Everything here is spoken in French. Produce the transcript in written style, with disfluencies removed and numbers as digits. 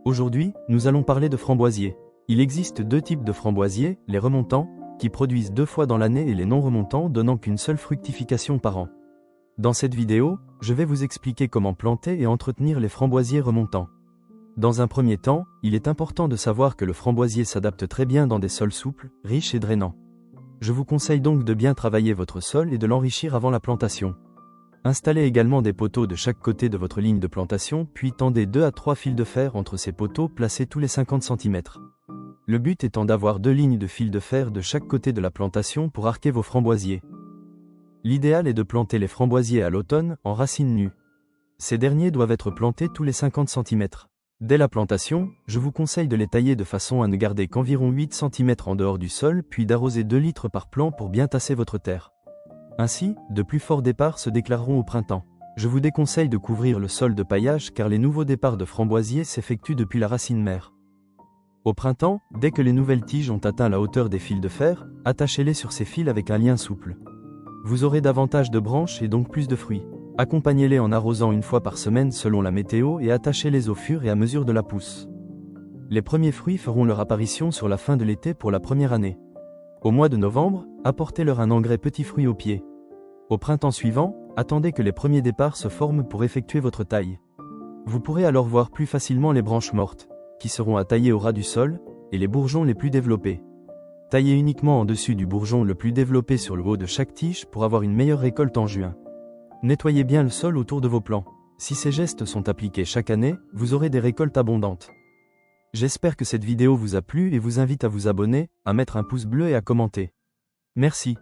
Aujourd'hui, nous allons parler de framboisiers. Il existe deux types de framboisiers, les remontants, qui produisent 2 fois dans l'année et les non remontants donnant qu'une seule fructification par an. Dans cette vidéo, je vais vous expliquer comment planter et entretenir les framboisiers remontants. Dans un premier temps, il est important de savoir que le framboisier s'adapte très bien dans des sols souples, riches et drainants. Je vous conseille donc de bien travailler votre sol et de l'enrichir avant la plantation. Installez également des poteaux de chaque côté de votre ligne de plantation, puis tendez 2 à 3 fils de fer entre ces poteaux placés tous les 50 cm. Le but étant d'avoir 2 lignes de fils de fer de chaque côté de la plantation pour arquer vos framboisiers. L'idéal est de planter les framboisiers à l'automne, en racines nues. Ces derniers doivent être plantés tous les 50 cm. Dès la plantation, je vous conseille de les tailler de façon à ne garder qu'environ 8 cm en dehors du sol, puis d'arroser 2 litres par plant pour bien tasser votre terre. Ainsi, de plus forts départs se déclareront au printemps. Je vous déconseille de couvrir le sol de paillage car les nouveaux départs de framboisiers s'effectuent depuis la racine mère. Au printemps, dès que les nouvelles tiges ont atteint la hauteur des fils de fer, attachez-les sur ces fils avec un lien souple. Vous aurez davantage de branches et donc plus de fruits. Accompagnez-les en arrosant 1 fois par semaine selon la météo et attachez-les au fur et à mesure de la pousse. Les premiers fruits feront leur apparition sur la fin de l'été pour la première année. Au mois de novembre, apportez-leur un engrais petits fruits au pied. Au printemps suivant, attendez que les premiers départs se forment pour effectuer votre taille. Vous pourrez alors voir plus facilement les branches mortes, qui seront à tailler au ras du sol, et les bourgeons les plus développés. Taillez uniquement en dessus du bourgeon le plus développé sur le haut de chaque tige pour avoir une meilleure récolte en juin. Nettoyez bien le sol autour de vos plants. Si ces gestes sont appliqués chaque année, vous aurez des récoltes abondantes. J'espère que cette vidéo vous a plu et vous invite à vous abonner, à mettre un pouce bleu et à commenter. Merci.